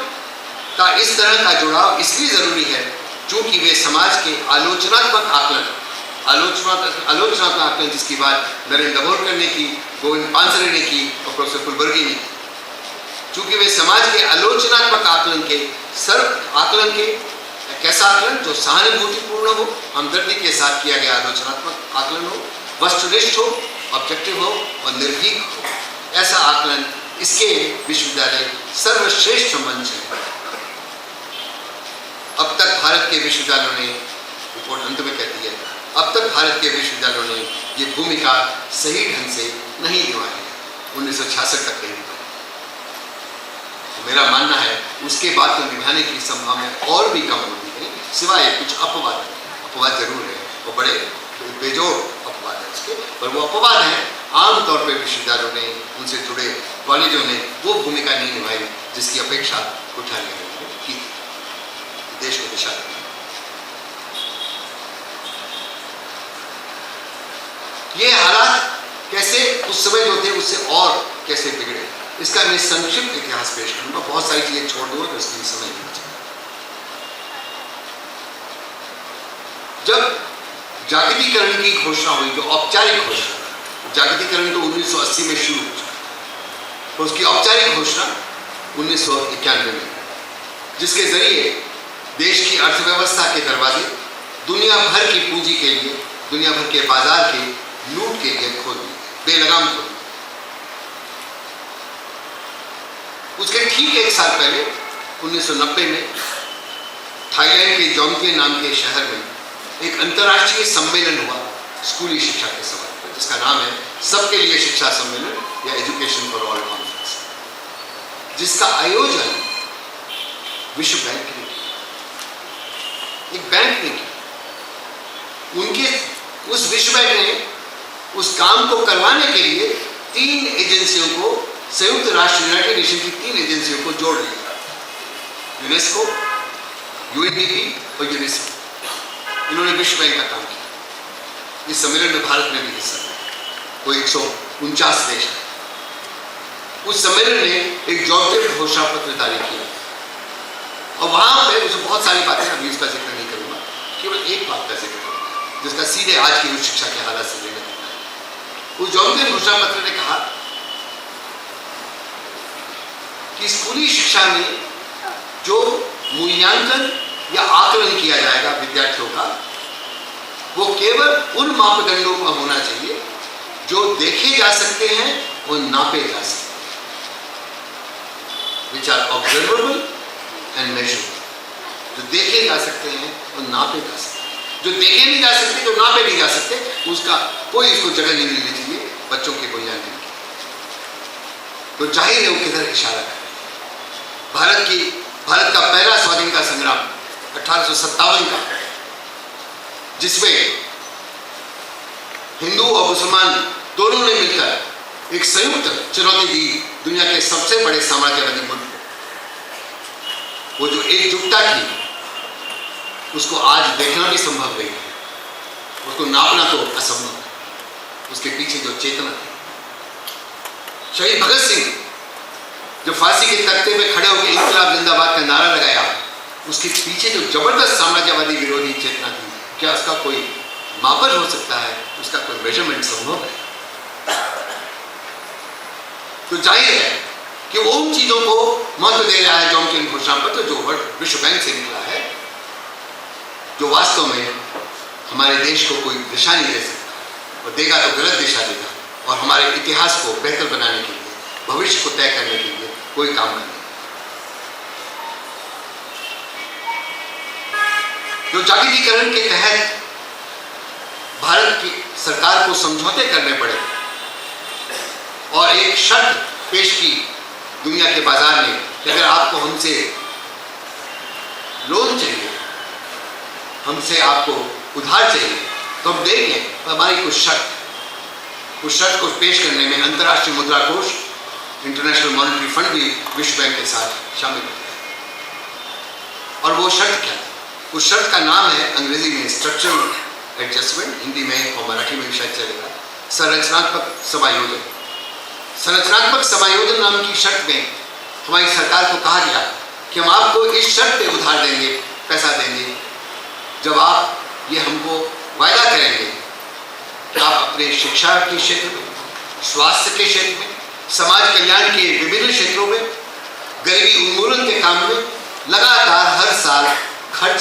का इस तरह का जुड़ाव इसलिए जरूरी है क्योंकि वे समाज के आलोचनात्मक आकलन जिसकी बात नरेंद्र दाभोलकर ने की, गोविंद पानसरे ने की और प्रोफेसर कुलबर्गी ने, चूंकि वे समाज के आलोचनात्मक आकलन के कैसा आकलन जो सहानुभूतिपूर्ण हो, हमदर्दी के साथ किया गया आलोचनात्मक आकलन हो, वस्तुनिष्ठ हो, ऑब्जेक्टिव हो और निर्भीक हो, ऐसा आकलन इसके विश्वविद्यालय सर्वश्रेष्ठ मंच है। अब तक भारत के विश्वविद्यालयों ने, रिपोर्ट अंत में कहती है, अब तक भारत के विश्वविद्यालयों ने ये भूमिका सही ढंग से नहीं निभाई है। 1966 तक नहीं निभाई। मेरा मानना है उसके बाद तो निभाने की संभावना और भी कम होती है, सिवाय कुछ अपवाद जरूर है, वो बड़े बेजोड़ अपवाद है उसके, पर वो अपवाद हैं। आमतौर पर विश्वविद्यालयों ने, उनसे जुड़े कॉलेजों ने वो भूमिका नहीं निभाई जिसकी अपेक्षा कोठारी ने की थी, देश को दिशा देना। ये हालात कैसे उस समय जो थे उससे और कैसे बिगड़े, इसका मैं संक्षिप्त इतिहास पेश करूंगा। बहुत सारी चीजें छोड़ दूंगा तो इसके लिए समय नहीं बचेगा। जब जागतिकीकरण की घोषणा हुई, जो औपचारिक घोषणा, जागतिकीकरण तो 1980 में शुरू हो चुका, और उसकी औपचारिक घोषणा 1991 में, जिसके जरिए देश की अर्थव्यवस्था के दरवाजे दुनिया भर की पूंजी के लिए, दुनिया भर के बाजार के लूट के लिए खोल दिए, बेलगाम खोल दिए। उसके ठीक एक साल पहले 1990 में थाईलैंड के जोंगते नाम के शहर में एक अंतर्राष्ट्रीय सम्मेलन हुआ स्कूली शिक्षा के संबंध में, जिसका नाम है सबके लिए शिक्षा सम्मेलन या एजुकेशन फॉर ऑल कॉन्फ्रेंस, जिसका आयोजन विश्व बैंक ने किया। एक बैंक ने किया। उनके उस विश्व बैंक ने उस काम को करवाने के लिए 3 एजेंसियों को, संयुक्त राष्ट्र यूनाइटेड नेशन की 3 एजेंसियों को जोड़ लिया, यूनेस्को, यूएनडीपी और यूनिसेफ। इन्होंने विश्व बैंक का काम किया। इस सम्मेलन में भारत ने भी हिस्सा लिया, वो 149 देश है। उस सम्मेलन ने एक जोंगते घोषणा पत्र जारी किया और वहां पे मुझे बहुत सारी बातें, अभी उसका जिक्र नहीं करूंगा, केवल एक बात का जिक्र करूंगा जिसका सीधे आज की उच्च शिक्षा के हालात से लेना होता है। उस जोंगते घोषणा पत्र ने कहा कि स्कूली शिक्षा में जो मूल्यांकन या आकलन किया जाएगा विद्यार्थियों का, वो केवल उन मापदंडों पर होना चाहिए जो देखे जा सकते हैं और नापे जा सकते हैं, which are observable and measurable। जो देखे जा सकते हैं और नापे जा सकते हैं, जो देखे नहीं जा सकते, जो नापे नहीं जा सकते, उसका कोई इसको जगह नहीं मिलनी चाहिए बच्चों के मूल्यांकन की। तो जाहिर है वो किधर इशारा कर भारत का पहला स्वाधीनता संग्राम 1857 का, जिसमें हिंदू और मुसलमान दोनों ने मिलकर एक संयुक्त चुनौती दी दुनिया के सबसे बड़े साम्राज्यवादी मुल्क को। वो जो एकजुटता थी उसको आज देखना भी संभव नहीं है, उसको नापना तो असंभव है। उसके पीछे जो चेतना थी, शहीद भगत सिंह जो फांसी के तख्ते पे खड़े होकर इंकलाब जिंदाबाद का नारा लगाया, उसके पीछे जो जबरदस्त साम्राज्यवादी विरोधी चेतना थी, क्या उसका कोई मापन हो सकता है? उसका कोई मेजरमेंट संभव है? तो जाहिर है कि वो उन चीजों को महत्व दे रहा है जोंगते घोषणा पत्र, जो विश्व बैंक से निकला है, जो वास्तव में हमारे देश को कोई दिशा नहीं दे सकता, और देगा तो गलत दिशा देगा, और हमारे इतिहास को बेहतर बनाने के लिए, भविष्य को तय करने के लिए कोई काम नहीं। जो जागतिकीकरण के तहत भारत की सरकार को समझौते करने पड़े और एक शर्त पेश की दुनिया के बाजार में कि अगर आपको हमसे लोन चाहिए, हमसे आपको उधार चाहिए, तो हम देंगे, तो हमारी कुछ शर्त को पेश करने में अंतर्राष्ट्रीय मुद्रा कोष, इंटरनेशनल मॉनेटरी फंड भी विश्व बैंक के साथ शामिल होते हैं। और वो शर्त क्या है? उस शर्त का नाम है अंग्रेजी में स्ट्रक्चरल एडजस्टमेंट, हिंदी में और मराठी में भी शायद चलेगा संरचनात्मक समायोजन। संरचनात्मक समायोजन नाम की शर्त में हमारी सरकार को कहा गया कि हम आपको इस शर्त पे उधार देंगे, पैसा देंगे, जब आप ये हमको वायदा करेंगे कि आप अपने शिक्षा के क्षेत्र में, स्वास्थ्य के क्षेत्र में, समाज कल्याण के विभिन्न क्षेत्रों में, गरीबी उन्मूलन के काम में लगातार हर साल खर्च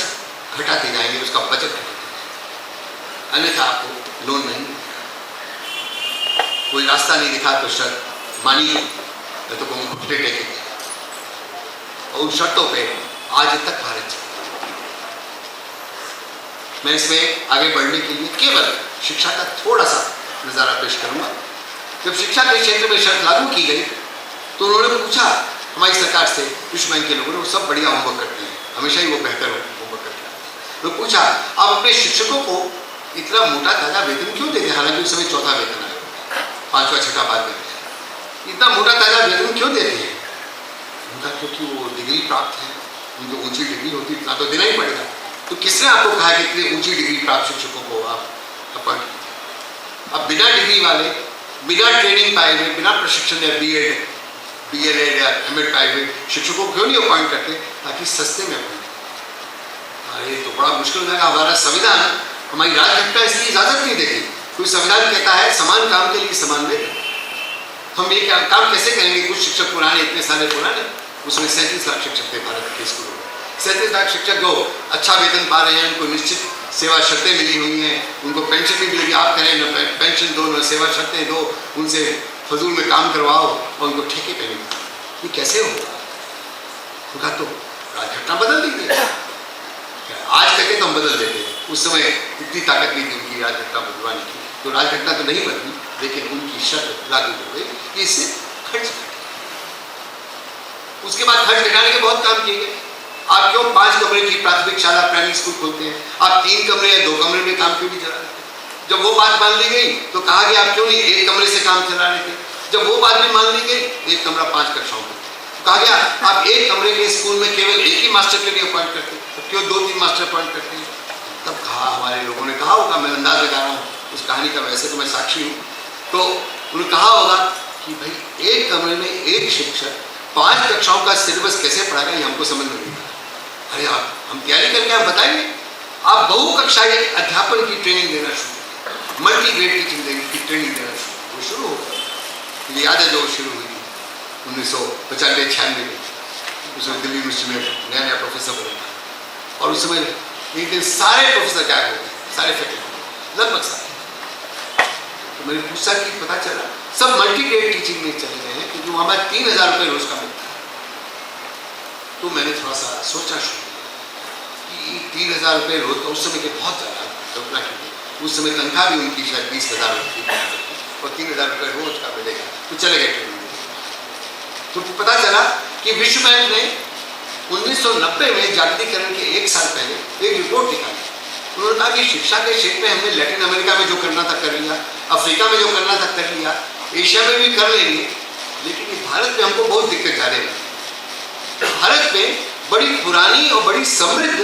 घटाते जाएंगे, उसका बचत घटाते जाएंगे, अन्यथा आपको लोन नहीं मिलेगा। कोई रास्ता नहीं दिखा तो शर्त मानी नहीं, तो को घुटने टेकेंगे। और उन शर्तों पे आज तक भारत चला। मैं इसमें आगे बढ़ने के लिए केवल शिक्षा का थोड़ा सा नज़ारा पेश करूंगा। जब शिक्षा के क्षेत्र में शर्त लागू की गई तो उन्होंने पूछा हमारी सरकार से, विश्व बैंक के लोगों ने, वो सब बढ़िया होमवर्क करते हैं, हमेशा ही वो बेहतर होमवर्क करते हैं, तो पूछा आप अपने शिक्षकों को इतना मोटा ताजा वेतन क्यों देते हैं? हालांकि उस समय चौथा वेतन आया, 5वां 6वां बाद में इतना मोटा ताजा वेतन क्यों देते हैं? उनका क्योंकि वो डिग्री प्राप्त है, उनको ऊंची डिग्री होती है, इतना तो देना ही पड़ेगा। तो किसने आपको कहा कि इतनी ऊंची डिग्री प्राप्त शिक्षकों को आप अपॉइंट कीजिए? अब बिना डिग्री वाले, बिना ट्रेनिंग पाए हुए, बिना प्रशिक्षण या बीएड, बीएलएड या एमएड पाए हुए शिक्षकों क्यों नहीं अपॉइंट करते ताकि सस्ते में अपॉइंट करें? अरे तो बड़ा मुश्किल हो जाएगा। हमारा संविधान, हमारी राजघटना इसकी इजाजत नहीं देती। कोई संविधान कहता है समान काम के लिए समान वेतन, हम ये काम कैसे करेंगे? कुछ शिक्षक पुराने, इतने सारे पुराने, उसमें 37 लाख शिक्षक थे भारत के स्कूलों में। 37 लाख शिक्षक जो अच्छा वेतन पा रहे हैं, उनको निश्चित सेवा शर्तें मिली हुई हैं, उनको पेंशन भी मिलेगी। आप करें न पेंशन दो न सेवा शर्तें दो, उनसे फजूल में काम करवाओ और उनको ठेके पे नहीं दो। ये कैसे होगा? उनका तो राजघटना बदल दीजिए। आज करके तो हम बदल देते हैं, उस समय इतनी ताकत नहीं थी उनकी राजघटना बदलवाने की, तो राजघटना तो नहीं बदली, लेकिन उनकी शर्त लागू हो गई कि इससे खर्च घटे। उसके बाद खर्च घटाने के बहुत काम किए गए। आप क्यों 5 कमरे की प्राथमिक शाला प्राइमरी स्कूल खोलते हैं? आप 3 कमरे या 2 कमरे में काम क्यों नहीं चला रहे थे? जब वो बात मान ली गई तो कहा गया आप क्यों नहीं 1 कमरे से काम चला रहे थे? जब वो बात भी मान ली गई, 1 कमरा 5 कक्षाओं में, कहा गया आप 1 कमरे के स्कूल में केवल 1 ही मास्टर के लिए अपॉइंट करते, तो क्यों 2-3 मास्टर अपॉइंट करते हैं? तब कहा, हमारे लोगों ने कहा होगा, मैं अंदाज लगा रहा हूँ उस कहानी का, वैसे तो मैं साक्षी हूँ, तो उन्होंने कहा होगा कि भाई 1 कमरे में 1 शिक्षक 5 कक्षाओं का सिलेबस कैसे पढ़ाएगा, ये हमको समझ में नहीं आता। अरे आप, हम तैयारी करके आप बताएंगे, आप बहुकक्षाई अध्यापन की ट्रेनिंग देना शुरू, मल्टी ग्रेड टीचिंग की ट्रेनिंग देना शुरू, वो शुरू होगा। मुझे याद है जो शुरू हुई थी 1995-96 में, उसमें दिल्ली यूनिवर्सिटी में नया नया प्रोफेसर बना, और उस समय एक दिन सारे प्रोफेसर गायब हो गए, सारे फैकल्टी लगभग सारे। तो मैंने पूछा कि पता चला सब मल्टी ग्रेड टीचिंग में चले गए हैं, क्योंकि वहाँ 3000 रुपये रोज का मिलता है। तो मैंने थोड़ा सा सोचा शुरू कि 3000 रुपये रोज का उस समय के बहुत ज़्यादा कल्पना की, उस समय तनख्वाह भी उनकी शायद 20,000 रुपये और 3000 रुपये रोज का मिलेगा, तो चले गए ट्रेनिंग। तो पता चला कि विश्व बैंक ने 1990 में जागतिकीकरण के 1 साल पहले एक रिपोर्ट निकाली। उन्होंने कहा कि शिक्षा के क्षेत्र में हमने लैटिन अमेरिका में जो करना था कर लिया, अफ्रीका में जो करना था कर लिया, एशिया में भी कर लेंगे, लेकिन भारत में हमको बहुत दिक्कत आ रही है। भारत में बड़ी पुरानी और बड़ी समृद्ध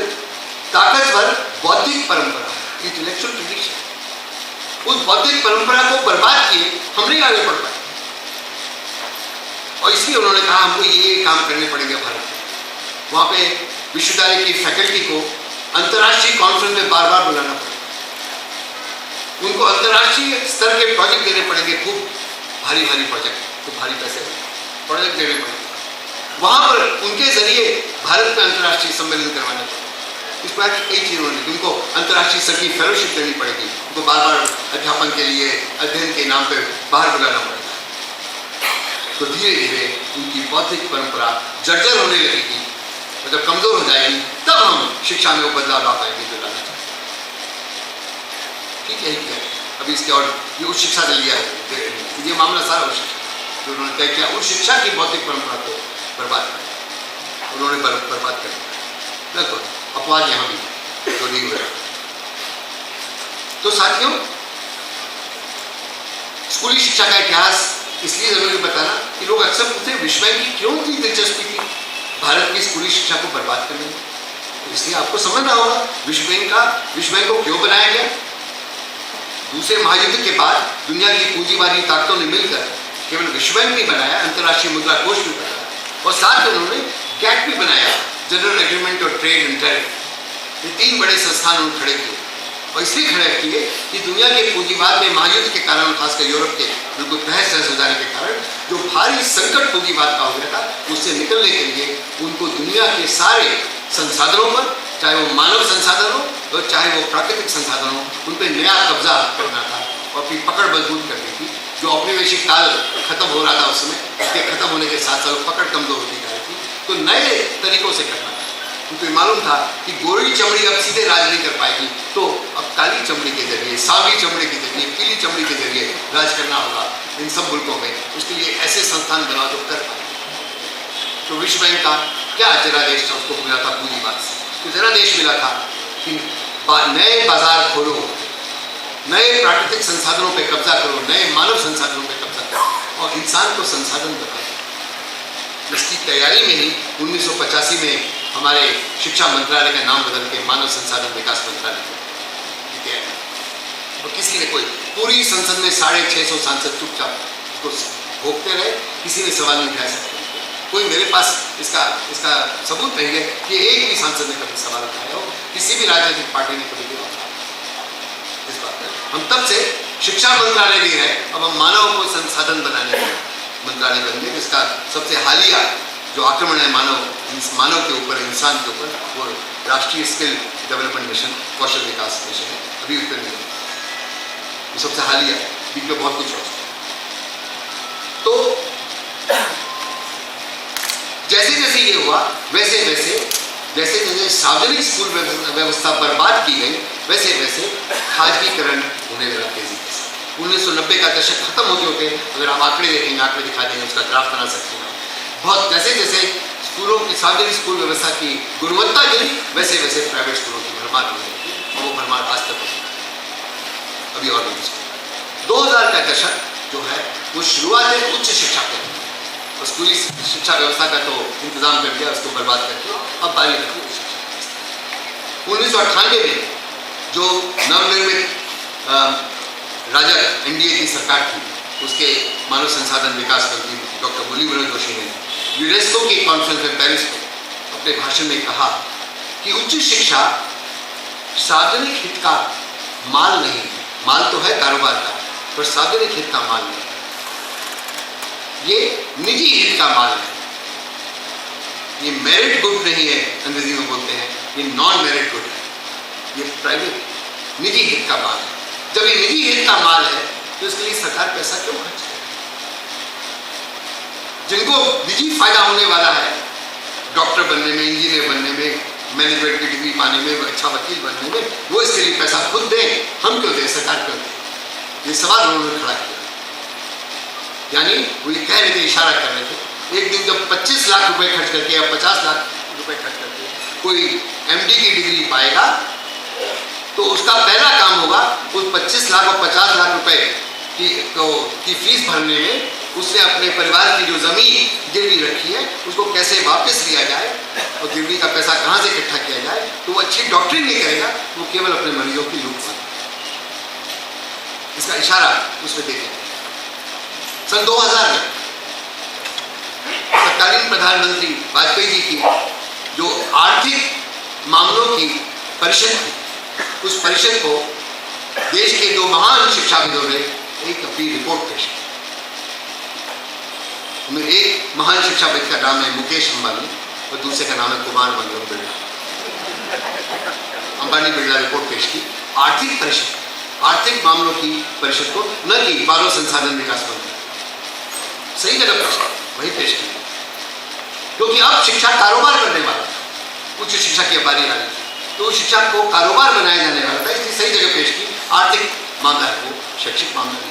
ताकतवर बौद्धिक परंपरा, इंटेलेक्चुअल ट्रेडिशन, उस बौद्धिक परंपरा को बर्बाद किए हम नहीं आगे बढ़ पाए, और इसलिए उन्होंने कहा हमको ये काम करने पड़ेंगे भारत में। वहाँ पे विश्वविद्यालय की फैकल्टी को अंतर्राष्ट्रीय कॉन्फ्रेंस में बार बार बुलाना पड़ेगा, उनको अंतर्राष्ट्रीय स्तर के प्रोजेक्ट देने पड़ेंगे, खूब भारी भारी प्रोजेक्ट, खूब भारी पैसे प्रोजेक्ट देने पड़ेंगे। वहाँ पर उनके जरिए भारत में अंतर्राष्ट्रीय सम्मेलन करवाना पड़ेगा। इस प्रकार की कई चीज़ें उन्होंने, उनको अंतर्राष्ट्रीय स्तर की फेलोशिप देनी पड़ेगी, उनको बार बार अध्यापन के लिए अध्ययन के नाम पर बाहर बुलाना पड़ेगा। तो धीरे धीरे उनकी बौद्धिक परंपरा जर्जर होने लगेगी, और जब कमजोर हो जाएगी तब हम शिक्षा में वो बदलाव ला पाएंगे जो लाना चाहते हैं। ठीक है, क्या अभी इसके और ये उच्च शिक्षा से लिया है, ये मामला सारा उच्च शिक्षा जो उन्होंने तय किया, उच्च शिक्षा की बौद्धिक परंपरा को बर्बाद कर, उन्होंने बर्बाद कर दिया। लगभग अपवाद यहाँ भी तो नहीं हुआ। तो साथियों, स्कूली शिक्षा का इतिहास इसलिए जरूरी बताना कि लोग अक्सर पूछते हैं विश्व बैंक की क्यों इतनी दिलचस्पी थी भारत की स्कूली शिक्षा को बर्बाद करने में। तो इसलिए आपको समझना होगा विश्व बैंक को क्यों बनाया गया। दूसरे महायुद्ध के बाद दुनिया की पूंजीवादी ताकतों ने मिलकर केवल विश्व बैंक नहीं बनाया, अंतर्राष्ट्रीय मुद्रा कोष भी बनाया, और साथ में उन्होंने गैट भी बनाया, जनरल एग्रीमेंट और ट्रेड एंड टैरिफ। ये 3 बड़े संस्थान उन्होंने खड़े किए, और इसलिए खड़े किए कि दुनिया के पूंजीवाद में महायुद्ध के कारण, खासकर यूरोप के बिल्कुल तहस नहस हो जाने के कारण जो भारी संकट पूंजीवाद का हो गया था, उससे निकलने के लिए उनको दुनिया के सारे संसाधनों पर, चाहे वो मानव संसाधन हो और चाहे वो प्राकृतिक संसाधन हो, उन पर नया कब्जा करना था और अपनी पकड़ मजबूत करनी थी। जो औपनिवेशिक काल खत्म हो रहा था उस समय, उसके खत्म होने के साथ साथ पकड़ कमजोर होती जा रही थी, तो नए तरीकों से करना था। उनको मालूम था कि गोरी चमड़ी अब सीधे राज नहीं कर पाएगी, तो अब काली चमड़ी के जरिए, सांवली चमड़ी के जरिए, पीली चमड़ी के जरिए राज करना होगा इन सब मुल्कों में। उसके लिए ऐसे संस्थान बनाओ जो कर पाए। तो विश्व बैंक का क्या जनादेश था, उसको मिला था पूंजीवाद से। तो जनादेश मिला था कि नए बाजार खोलो, नए प्राकृतिक संसाधनों पे कब्जा करो, नए मानव संसाधनों पे कब्जा करो और इंसान को संसाधन बनाओ। इसकी तैयारी में ही 1985 में हमारे शिक्षा मंत्रालय का नाम बदल के मानव संसाधन विकास मंत्रालय किया गया। और किसी ने कोई पूरी संसद में 650 सांसद चुपचाप उसको भोगते रहे, किसी ने सवाल नहीं उठाया सकते। कोई मेरे पास इसका सबूत नहीं है कि एक भी सांसद ने कभी सवाल उठाया हो, किसी भी राजनीतिक पार्टी ने कभी नहीं उठाया इस बात पर। हम तब से शिक्षा मंत्रालय भी है, अब हम मानव को संसाधन बनाने मंत्रालय बन गए, जिसका सबसे हालिया जो आक्रमण है मानव के ऊपर, इंसान के ऊपर, वो राष्ट्रीय स्किल डेवलपमेंट मिशन, कौशल विकास मिशन है, अभी उत्तर में वो सबसे हालिया, बीच में बहुत कुछ हो। तो जैसे जैसे ये हुआ वैसे जैसे सार्वजनिक स्कूल व्यवस्था बर्बाद की गई, वैसे वैसे खाजगीकरण होने लगा तेजी से। 1990 का दशक खत्म होते होते, अगर आप आंकड़े देखेंगे, आंकड़े दिखा देंगे, उसका ग्राफ बना सकते हैं, बहुत जैसे जैसे स्कूलों की, सार्वजनिक स्कूल व्यवस्था की गुणवत्ता गिरी, वैसे वैसे प्राइवेट स्कूलों की भरमार होने लगी, और वो भरमार आज तक अभी और नहीं। 2000 का दशक जो है वो शुरुआत है उच्च शिक्षा के, और स्कूली शिक्षा व्यवस्था का तो इंतजाम कर दिया, उसको बर्बाद करके अब बारी लगी उच्च शिक्षा। 1998 में जो नवनिर्मित राजग एनडीए की सरकार थी, उसके मानव संसाधन विकास मंत्री डॉक्टर मुरली मनोहर जोशी ने यूनेस्को की कॉन्फ्रेंस में पेरिस में अपने भाषण में कहा कि उच्च शिक्षा सार्वजनिक हित का माल नहीं, माल तो है कारोबार का, पर सार्वजनिक हित का माल नहीं, ये निजी हित का माल है। ये मेरिट गुड नहीं है, अंग्रेजी में बोलते हैं, ये नॉन मेरिट गुड है, ये प्राइवेट निजी हित का माल है। जब ये निजी हित का माल है तो इसके लिए सरकार पैसा क्यों खर्च करे? जिनको निजी फायदा होने वाला है, डॉक्टर बनने में, इंजीनियर बनने में, मैनेजमेंट की डिग्री पाने में, अच्छा वकील बनने में, वो इसके लिए पैसा खुद दें, हम क्यों दें, सरकार क्यों दे? ये सवाल उन्होंने खड़ा किया। यानी वो ये कह रहे थे, इशारा कर रहे थे, एक दिन जब 25 लाख रुपए खर्च करके या 50 लाख रुपए खर्च करके कोई एमडी की डिग्री पाएगा, तो उसका पहला काम होगा उस 25 लाख और 50 लाख रुपए की फीस भरने में उसने अपने परिवार की जो जमीन गिरवी रखी है उसको कैसे वापस लिया जाए, और गिरवी का पैसा कहाँ से इकट्ठा किया जाए। तो वो अच्छी डॉक्टरी नहीं करेगा, वो केवल अपने मरीजों की लूट करेगा। इसका इशारा उसमें देखें। सन 2000 में तत्कालीन प्रधानमंत्री वाजपेयी जी की जो आर्थिक मामलों की परिषद थी, उस परिषद को देश के दो महान शिक्षाविदों ने एक अपनी रिपोर्ट पेश की। उनमें एक महान शिक्षाविद का नाम है मुकेश अंबानी और दूसरे का नाम है कुमार मंगलम बिरला। अंबानी बिरला रिपोर्ट पेश की आर्थिक परिषद, आर्थिक मामलों की परिषद को, न कि मानव संसाधन विकास मंत्री। सही जगह पेश की, वही पेश की, क्योंकि अब शिक्षा कारोबार करने वाला था, उच्च शिक्षा की बारी आ रही थी, तो शिक्षा को कारोबार बनाया जाने वाला था, इसलिए सही जगह पेश की। आर्थिक मामला है वो, शैक्षिक मामला नहीं है।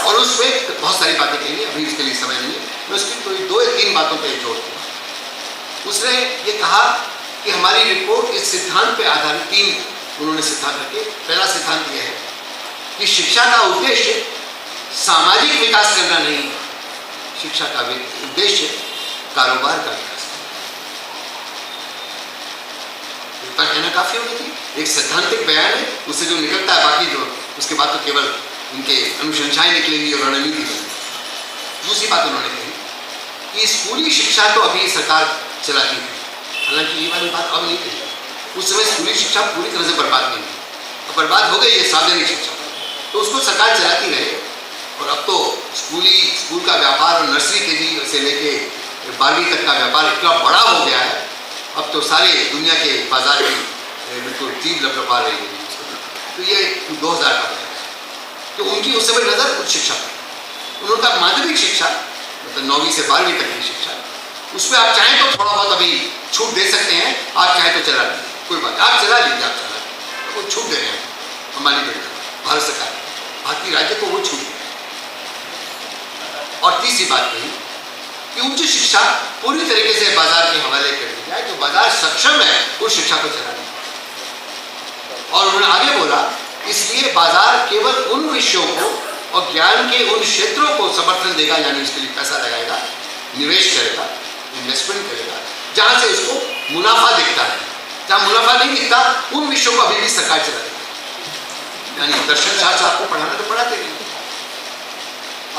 और उसमें बहुत सारी बातें कही, अभी इसके लिए समय नहीं है, मैं उसकी कोई 2 या 3 बातों पर जोर दूंगा। उसने ये कहा कि हमारी रिपोर्ट इस सिद्धांत पर आधारित 3 उन्होंने सिद्धांत रखे। पहला सिद्धांत यह है कि शिक्षा का उद्देश्य सामाजिक विकास करना नहीं है, शिक्षा का उद्देश्य कारोबार का विकास। इतना कहना काफी होगी थी, एक सैद्धांतिक बयान है, उससे जो निकलता है बाकी जो उसके बाद तो केवल उनके अनुशंसाएं निकलेंगी और रणनीति बनेगी। दूसरी बात उन्होंने कही कि स्कूली शिक्षा तो अभी सरकार चलाती थी, हालांकि ये वाली बात अब नहीं कही। उस समय स्कूली शिक्षा पूरी तरह से बर्बाद नहीं हुई, बर्बाद हो गई है सार्वजनिक शिक्षा, तो उसको सरकार चलाती रहे। और अब तो स्कूल का व्यापार और नर्सरी के जी से लेके 12वीं तक का व्यापार इतना बड़ा हो गया है, अब तो सारे दुनिया के बाजार की बिल्कुल जीव लपलपा रही है। तो ये 2000 का है, तो उनकी उस समय नज़र उच्च शिक्षा पर। उन्होंने कहा माध्यमिक शिक्षा मतलब 9वीं से 12वीं तक की शिक्षा, उसमें आप चाहें तो थोड़ा बहुत अभी छूट दे सकते हैं, आप चाहें तो चला लीजिए, कोई बात आप चला लीजिए, आप चला लीजिए, वो छूट दे रहे हैं अंबानी बिरला, भारत सरकार, भारतीय राज्य को वो छूट दे। और तीसरी बात कही कि उच्च शिक्षा पूरी तरीके से बाजार के हवाले कर दी जाए, जो बाजार सक्षम है उस शिक्षा को चलाने। और उन्होंने आगे बोला इसलिए बाजार केवल उन विषयों को और ज्ञान के उन क्षेत्रों को समर्थन देगा, यानी उसके लिए पैसा लगाएगा, निवेश करेगा, इन्वेस्टमेंट करेगा, जहां से उसको मुनाफा दिखता है। जहां मुनाफा नहीं दिखता उन विषयों को अभी भी सरकार चलाती है। यानी दर्शन शास्त्र आपको पढ़ाना तो पढ़ाते नहीं,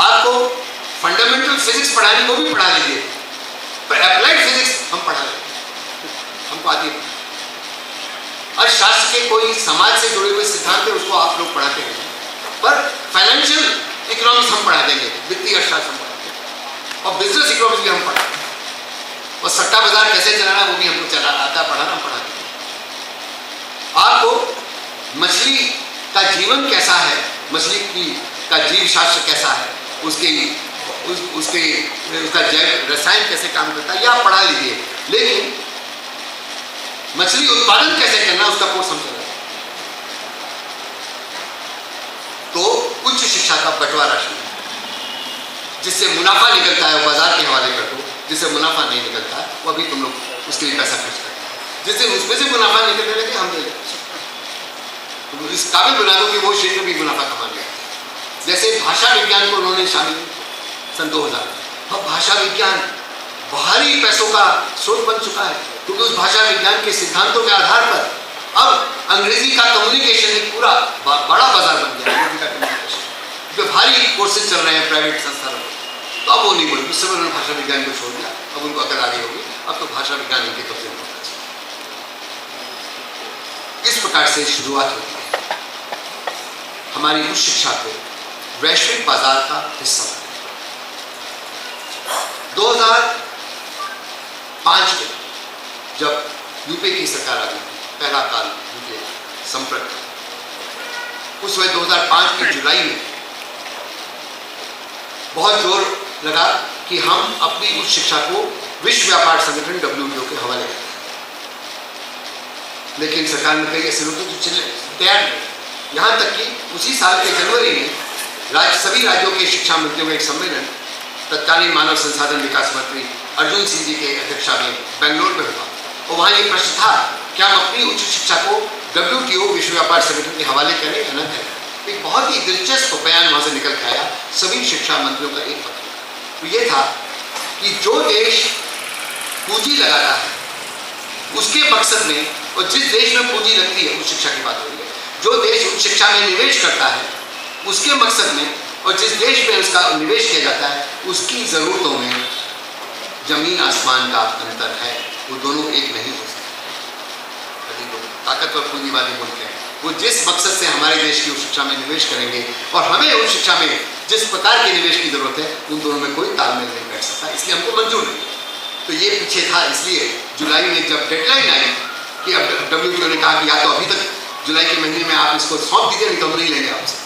आपको फंडामेंटल फिजिक्स पढ़ाने को भी पढ़ा लीजिए, पर अप्लाइड फिजिक्स हम पढ़ा लेंगे, हमको आती है। अर्थशास्त्र के कोई समाज से जुड़े हुए सिद्धांत है उसको आप लोग पढ़ाते हैं, पर फाइनेंशियल इकोनॉमिक्स हम पढ़ा देंगे, वित्तीय अर्थशास्त्र हम पढ़ा देंगे, और बिजनेस इकोनॉमिक्स भी हम पढ़ा देंगे, और सट्टा बाजार कैसे चलाना वो भी हमको चला आता, पढ़ाना हम पढ़ा देंगे। आपको मछली का जीवन कैसा है, मछली की का जीव शास्त्र कैसा है, उसका जैव रसायन कैसे काम करता है, ये आप पढ़ा लीजिए, लेकिन मछली उत्पादन कैसे करना उसका कोर्स हम चला। तो उच्च शिक्षा का बंटवारा शुरू, जिससे मुनाफा निकलता है वो बाजार के हवाले कर दो, जिससे मुनाफा नहीं निकलता है वो अभी तुम लोग उसके लिए पैसा खर्च करते हैं, जिससे उसमें से मुनाफा निकलने लगे हम दे दें, तो इस काबिल बना दो कि वो क्षेत्र भी मुनाफा कमा गया। जैसे भाषा विज्ञान को उन्होंने शामिल सन 2000, अब भाषा विज्ञान बाहरी पैसों का स्रोत बन चुका है, क्योंकि उस भाषा विज्ञान के सिद्धांतों के आधार पर अब अंग्रेजी का कम्युनिकेशन एक पूरा बड़ा बाजार बन गया। अंग्रेजी का कम्युनिकेशन जो भारी कोर्सेज चल रहे हैं प्राइवेट संस्थानों में, तो अब वो नहीं बोले, उस समय उन्होंने भाषा विज्ञान को छोड़ दिया, अब उनको अकल आ गई होगी, अब तो भाषा विज्ञान उनके कब्जे में होना चाहिए। इस प्रकार से शुरुआत होती है हमारी उच्च शिक्षा को वैश्विक बाजार का हिस्सा बनाने। 2005 में जब यूपीए की सरकार आ गई, पहला काल यूपीए संपर्क, उस वक्त 2005 की जुलाई में बहुत जोर लगा कि हम अपनी उच्च शिक्षा को विश्व व्यापार संगठन WTO के हवाले करें, लेकिन सरकार ने कई ऐसे लोग जो चलने तैयार नहीं। यहाँ तक कि उसी साल के जनवरी में सभी राज्यों के शिक्षा मंत्रियों का एक सम्मेलन तत्कालीन मानव संसाधन विकास मंत्री अर्जुन सिंह जी के अध्यक्षता में बेंगलोर में हुआ, और वहाँ ये प्रश्न था कि हम अपनी उच्च शिक्षा को WTO विश्व व्यापार संगठन के हवाले करें या न करें। एक बहुत ही दिलचस्प बयान वहाँ से निकल के आया सभी शिक्षा मंत्रियों का एक पत्र, तो ये था कि जो देश पूंजी लगाता है उसके मकसद में, और जिस देश में पूंजी लगती है उच्च शिक्षा की बात हो रही है, जो देश उच्च शिक्षा में निवेश करता है उसके मकसद में, और जिस देश में उसका निवेश किया जाता है उसकी ज़रूरतों में जमीन आसमान का अंतर है, वो दोनों एक नहीं हो सकते। ताकतवर पूंजीवादी मुल्क हैं, वो जिस मकसद से हमारे देश की उच्च शिक्षा में निवेश करेंगे और हमें उच्च शिक्षा में जिस प्रकार के निवेश की जरूरत है, उन दोनों में कोई तालमेल नहीं बैठ सकता, इसलिए हमको मंजूर नहीं। तो ये पीछे था, इसलिए जुलाई में जब डेडलाइन आई कि अब WTO ने कहा कि या तो अभी तक जुलाई के महीने में आप इसको सौंप दीजिए, नहीं तो हम नहीं लेंगे आपसे,